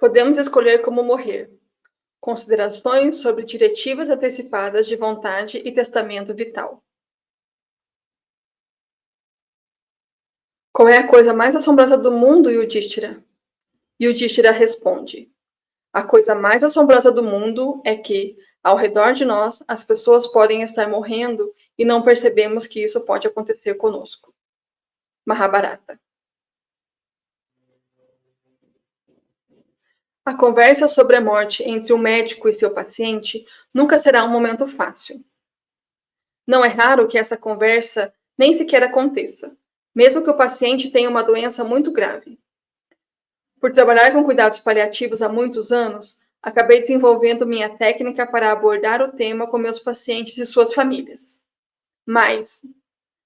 Podemos escolher como morrer. Considerações sobre diretivas antecipadas de vontade e testamento vital. Qual é a coisa mais assombrosa do mundo, Yudhishthira? Yudhishthira responde: a coisa mais assombrosa do mundo é que, ao redor de nós, as pessoas podem estar morrendo e não percebemos que isso pode acontecer conosco. Mahabharata. A conversa sobre a morte entre um médico e seu paciente nunca será um momento fácil. Não é raro que essa conversa nem sequer aconteça, mesmo que o paciente tenha uma doença muito grave. Por trabalhar com cuidados paliativos há muitos anos, acabei desenvolvendo minha técnica para abordar o tema com meus pacientes e suas famílias. Mas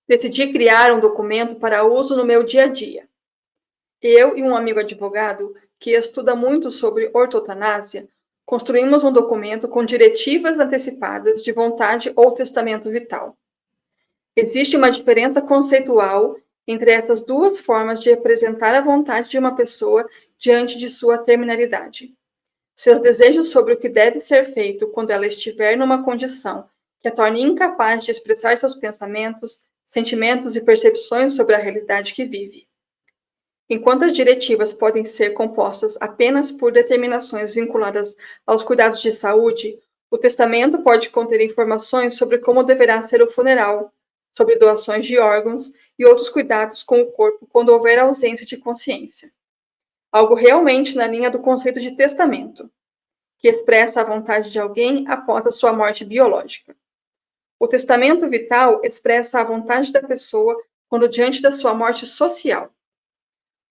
decidi criar um documento para uso no meu dia a dia. Eu e um amigo advogado, que estuda muito sobre ortotanásia, construímos um documento com diretivas antecipadas de vontade ou testamento vital. Existe uma diferença conceitual entre essas duas formas de representar a vontade de uma pessoa diante de sua terminalidade. Seus desejos sobre o que deve ser feito quando ela estiver numa condição que a torne incapaz de expressar seus pensamentos, sentimentos e percepções sobre a realidade que vive. Enquanto as diretivas podem ser compostas apenas por determinações vinculadas aos cuidados de saúde, o testamento pode conter informações sobre como deverá ser o funeral, sobre doações de órgãos e outros cuidados com o corpo quando houver ausência de consciência. Algo realmente na linha do conceito de testamento, que expressa a vontade de alguém após a sua morte biológica. O testamento vital expressa a vontade da pessoa quando diante da sua morte social.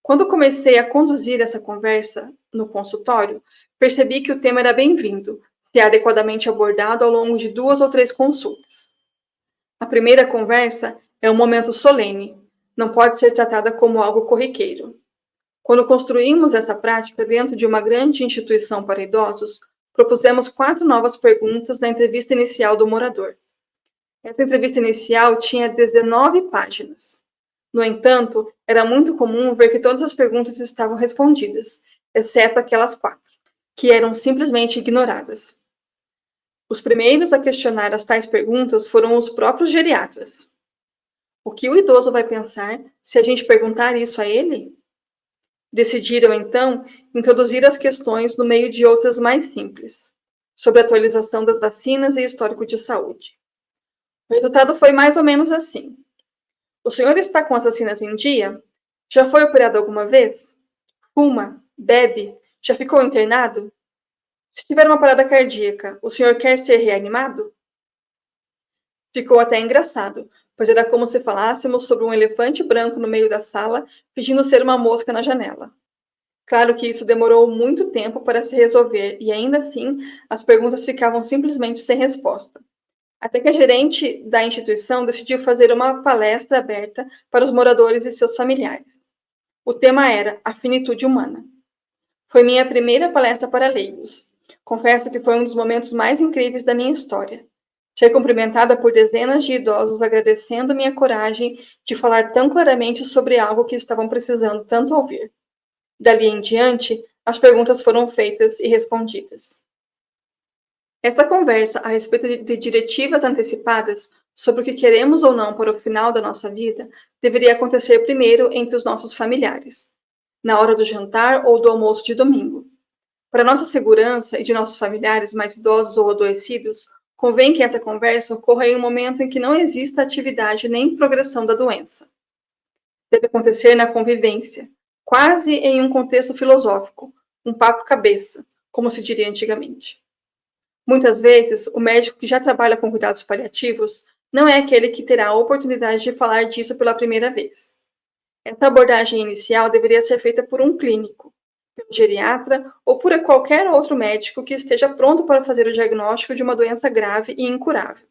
Quando comecei a conduzir essa conversa no consultório, percebi que o tema era bem-vindo, se adequadamente abordado ao longo de 2 ou 3 consultas. A primeira conversa é um momento solene, não pode ser tratada como algo corriqueiro. Quando construímos essa prática dentro de uma grande instituição para idosos, propusemos 4 novas perguntas na entrevista inicial do morador. Essa entrevista inicial tinha 19 páginas. No entanto, era muito comum ver que todas as perguntas estavam respondidas, exceto aquelas 4, que eram simplesmente ignoradas. Os primeiros a questionar as tais perguntas foram os próprios geriatras. O que o idoso vai pensar se a gente perguntar isso a ele? Decidiram, então, introduzir as questões no meio de outras mais simples, sobre a atualização das vacinas e histórico de saúde. O resultado foi mais ou menos assim. O senhor está com as vacinas em dia? Já foi operado alguma vez? Fuma? Bebe? Já ficou internado? Se tiver uma parada cardíaca, o senhor quer ser reanimado? Ficou até engraçado, pois era como se falássemos sobre um elefante branco no meio da sala, fingindo ser uma mosca na janela. Claro que isso demorou muito tempo para se resolver e ainda assim as perguntas ficavam simplesmente sem resposta. Até que a gerente da instituição decidiu fazer uma palestra aberta para os moradores e seus familiares. O tema era a finitude humana. Foi minha primeira palestra para leigos. Confesso que foi um dos momentos mais incríveis da minha história. Ser cumprimentada por dezenas de idosos agradecendo minha coragem de falar tão claramente sobre algo que estavam precisando tanto ouvir. Dali em diante, as perguntas foram feitas e respondidas. Essa conversa a respeito de diretivas antecipadas sobre o que queremos ou não para o final da nossa vida deveria acontecer primeiro entre os nossos familiares, na hora do jantar ou do almoço de domingo. Para nossa segurança e de nossos familiares mais idosos ou adoecidos, convém que essa conversa ocorra em um momento em que não exista atividade nem progressão da doença. Deve acontecer na convivência, quase em um contexto filosófico, um papo cabeça, como se diria antigamente. Muitas vezes, o médico que já trabalha com cuidados paliativos não é aquele que terá a oportunidade de falar disso pela primeira vez. Essa abordagem inicial deveria ser feita por um clínico, pelo geriatra ou por qualquer outro médico que esteja pronto para fazer o diagnóstico de uma doença grave e incurável.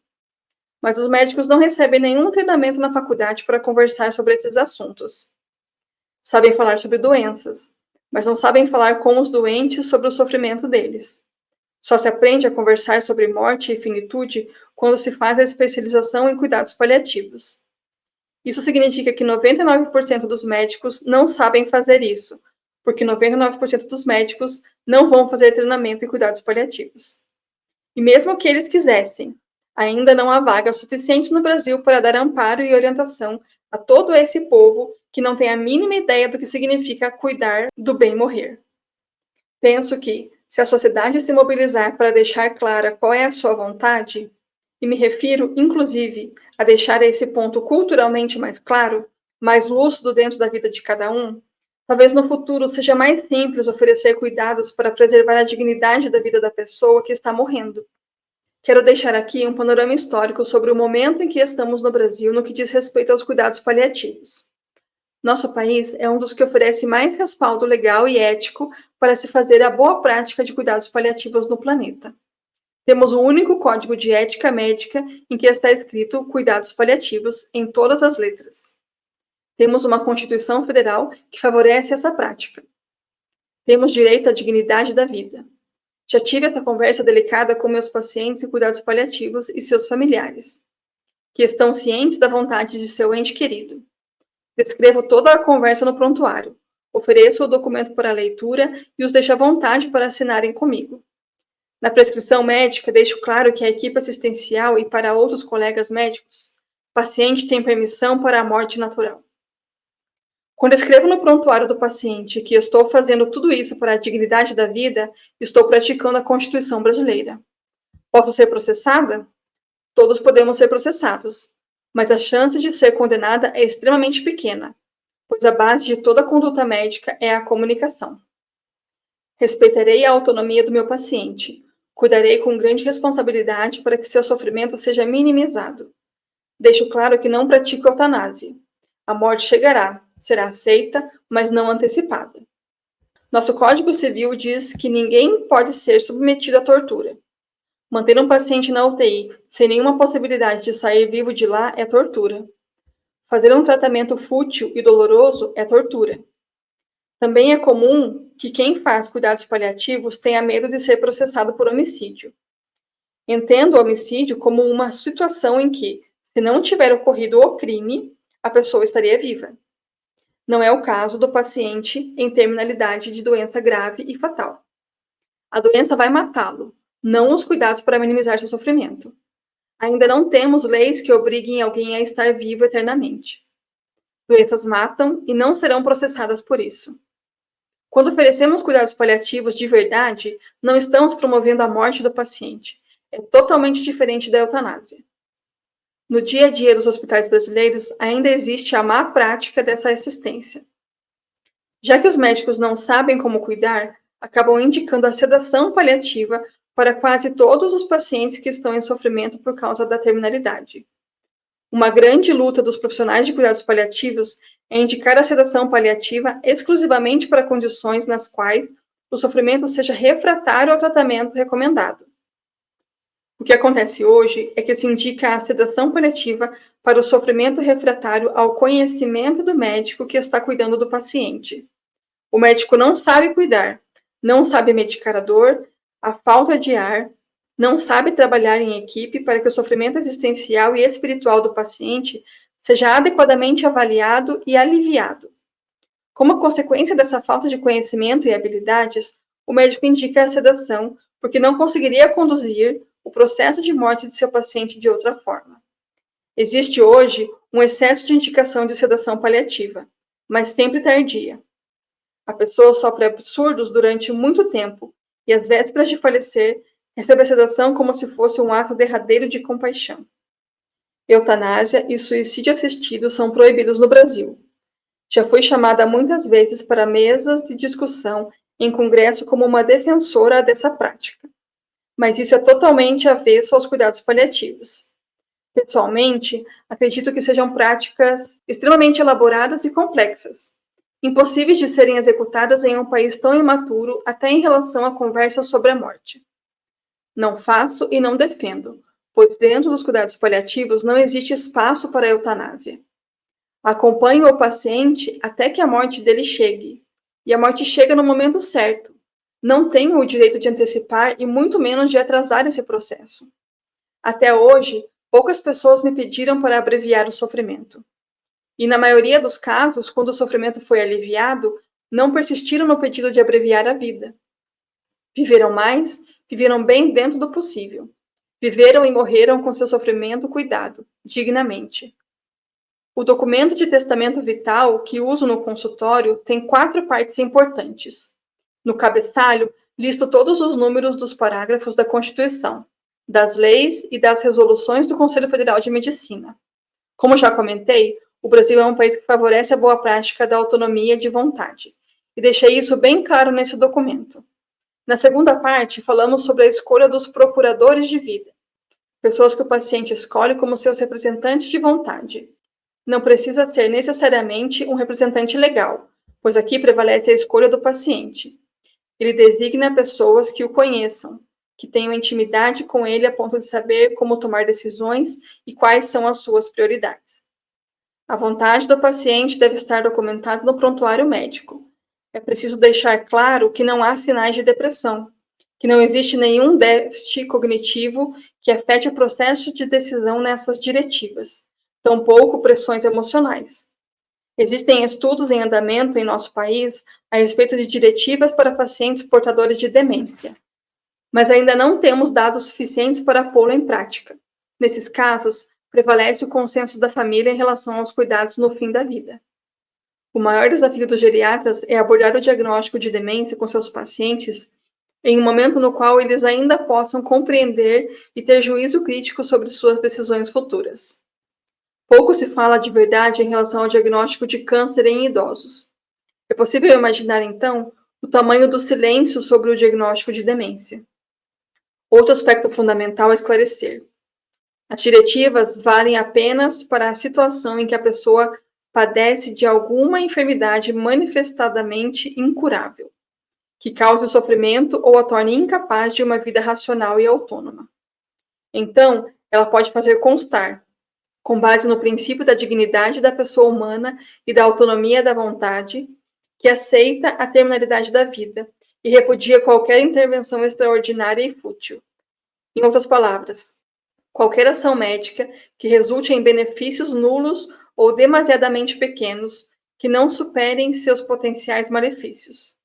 Mas os médicos não recebem nenhum treinamento na faculdade para conversar sobre esses assuntos. Sabem falar sobre doenças, mas não sabem falar com os doentes sobre o sofrimento deles. Só se aprende a conversar sobre morte e finitude quando se faz a especialização em cuidados paliativos. Isso significa que 99% dos médicos não sabem fazer isso, porque 99% dos médicos não vão fazer treinamento em cuidados paliativos. E mesmo que eles quisessem, ainda não há vaga suficiente no Brasil para dar amparo e orientação a todo esse povo que não tem a mínima ideia do que significa cuidar do bem morrer. Penso que, se a sociedade se mobilizar para deixar clara qual é a sua vontade, e me refiro, inclusive, a deixar esse ponto culturalmente mais claro, mais lúcido dentro da vida de cada um, talvez no futuro seja mais simples oferecer cuidados para preservar a dignidade da vida da pessoa que está morrendo. Quero deixar aqui um panorama histórico sobre o momento em que estamos no Brasil no que diz respeito aos cuidados paliativos. Nosso país é um dos que oferece mais respaldo legal e ético para se fazer a boa prática de cuidados paliativos no planeta. Temos o único código de ética médica em que está escrito cuidados paliativos em todas as letras. Temos uma Constituição Federal que favorece essa prática. Temos direito à dignidade da vida. Já tive essa conversa delicada com meus pacientes em cuidados paliativos e seus familiares, que estão cientes da vontade de seu ente querido. Descrevo toda a conversa no prontuário, ofereço o documento para leitura e os deixo à vontade para assinarem comigo. Na prescrição médica, deixo claro que a equipe assistencial e para outros colegas médicos, o paciente tem permissão para a morte natural. Quando escrevo no prontuário do paciente que estou fazendo tudo isso para a dignidade da vida, estou praticando a Constituição brasileira. Posso ser processada? Todos podemos ser processados, mas a chance de ser condenada é extremamente pequena, pois a base de toda conduta médica é a comunicação. Respeitarei a autonomia do meu paciente, cuidarei com grande responsabilidade para que seu sofrimento seja minimizado. Deixo claro que não pratico eutanásia. A morte chegará, será aceita, mas não antecipada. Nosso Código Civil diz que ninguém pode ser submetido à tortura. Manter um paciente na UTI sem nenhuma possibilidade de sair vivo de lá é tortura. Fazer um tratamento fútil e doloroso é tortura. Também é comum que quem faz cuidados paliativos tenha medo de ser processado por homicídio. Entendo o homicídio como uma situação em que, se não tiver ocorrido o crime, a pessoa estaria viva. Não é o caso do paciente em terminalidade de doença grave e fatal. A doença vai matá-lo, não os cuidados para minimizar seu sofrimento. Ainda não temos leis que obriguem alguém a estar vivo eternamente. Doenças matam e não serão processadas por isso. Quando oferecemos cuidados paliativos de verdade, não estamos promovendo a morte do paciente. É totalmente diferente da eutanásia. No dia a dia dos hospitais brasileiros, ainda existe a má prática dessa assistência. Já que os médicos não sabem como cuidar, acabam indicando a sedação paliativa para quase todos os pacientes que estão em sofrimento por causa da terminalidade. Uma grande luta dos profissionais de cuidados paliativos é indicar a sedação paliativa exclusivamente para condições nas quais o sofrimento seja refratário ao tratamento recomendado. O que acontece hoje é que se indica a sedação paliativa para o sofrimento refratário ao conhecimento do médico que está cuidando do paciente. O médico não sabe cuidar, não sabe medicar a dor, a falta de ar, não sabe trabalhar em equipe para que o sofrimento existencial e espiritual do paciente seja adequadamente avaliado e aliviado. Como consequência dessa falta de conhecimento e habilidades, o médico indica a sedação porque não conseguiria conduzir o processo de morte de seu paciente de outra forma. Existe hoje um excesso de indicação de sedação paliativa, mas sempre tardia. A pessoa sofre absurdos durante muito tempo e, às vésperas de falecer, recebe a sedação como se fosse um ato derradeiro de compaixão. Eutanásia e suicídio assistido são proibidos no Brasil. Já fui chamada muitas vezes para mesas de discussão em congresso como uma defensora dessa prática. Mas isso é totalmente avesso aos cuidados paliativos. Pessoalmente, acredito que sejam práticas extremamente elaboradas e complexas, impossíveis de serem executadas em um país tão imaturo até em relação à conversa sobre a morte. Não faço e não defendo, pois dentro dos cuidados paliativos não existe espaço para a eutanásia. Acompanho o paciente até que a morte dele chegue, e a morte chega no momento certo. Não tenho o direito de antecipar e muito menos de atrasar esse processo. Até hoje, poucas pessoas me pediram para abreviar o sofrimento. E na maioria dos casos, quando o sofrimento foi aliviado, não persistiram no pedido de abreviar a vida. Viveram mais, viveram bem dentro do possível. Viveram e morreram com seu sofrimento cuidado, dignamente. O documento de testamento vital que uso no consultório tem 4 partes importantes. No cabeçalho, listo todos os números dos parágrafos da Constituição, das leis e das resoluções do Conselho Federal de Medicina. Como já comentei, o Brasil é um país que favorece a boa prática da autonomia de vontade, e deixei isso bem claro nesse documento. Na segunda parte, falamos sobre a escolha dos procuradores de vida, pessoas que o paciente escolhe como seus representantes de vontade. Não precisa ser necessariamente um representante legal, pois aqui prevalece a escolha do paciente. Ele designa pessoas que o conheçam, que tenham intimidade com ele a ponto de saber como tomar decisões e quais são as suas prioridades. A vontade do paciente deve estar documentada no prontuário médico. É preciso deixar claro que não há sinais de depressão, que não existe nenhum déficit cognitivo que afete o processo de decisão nessas diretivas, tampouco pressões emocionais. Existem estudos em andamento em nosso país a respeito de diretivas para pacientes portadores de demência, mas ainda não temos dados suficientes para pô-lo em prática. Nesses casos, prevalece o consenso da família em relação aos cuidados no fim da vida. O maior desafio dos geriatras é abordar o diagnóstico de demência com seus pacientes em um momento no qual eles ainda possam compreender e ter juízo crítico sobre suas decisões futuras. Pouco se fala de verdade em relação ao diagnóstico de câncer em idosos. É possível imaginar, então, o tamanho do silêncio sobre o diagnóstico de demência. Outro aspecto fundamental a esclarecer. As diretivas valem apenas para a situação em que a pessoa padece de alguma enfermidade manifestadamente incurável, que cause o sofrimento ou a torne incapaz de uma vida racional e autônoma. Então, ela pode fazer constar, com base no princípio da dignidade da pessoa humana e da autonomia da vontade, que aceita a terminalidade da vida e repudia qualquer intervenção extraordinária e fútil. Em outras palavras, qualquer ação médica que resulte em benefícios nulos ou demasiadamente pequenos que não superem seus potenciais malefícios.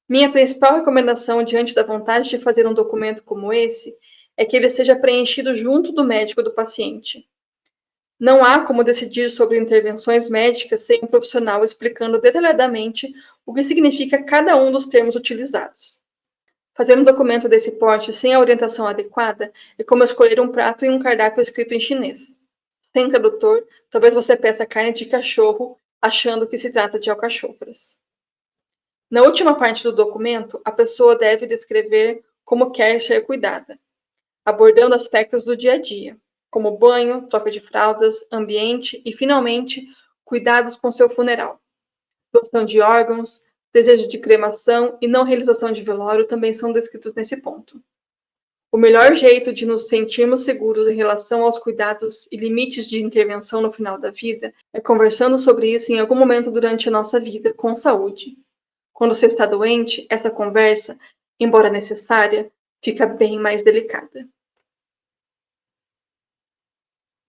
Minha principal recomendação diante da vontade de fazer um documento como esse é que ele seja preenchido junto do médico do paciente. Não há como decidir sobre intervenções médicas sem um profissional explicando detalhadamente o que significa cada um dos termos utilizados. Fazer um documento desse porte sem a orientação adequada é como escolher um prato em um cardápio escrito em chinês. Sem tradutor, talvez você peça carne de cachorro achando que se trata de alcachofras. Na última parte do documento, a pessoa deve descrever como quer ser cuidada, abordando aspectos do dia a dia, como banho, troca de fraldas, ambiente e, finalmente, cuidados com seu funeral. Doação de órgãos, desejo de cremação e não realização de velório também são descritos nesse ponto. O melhor jeito de nos sentirmos seguros em relação aos cuidados e limites de intervenção no final da vida é conversando sobre isso em algum momento durante a nossa vida, com saúde. Quando você está doente, essa conversa, embora necessária, fica bem mais delicada.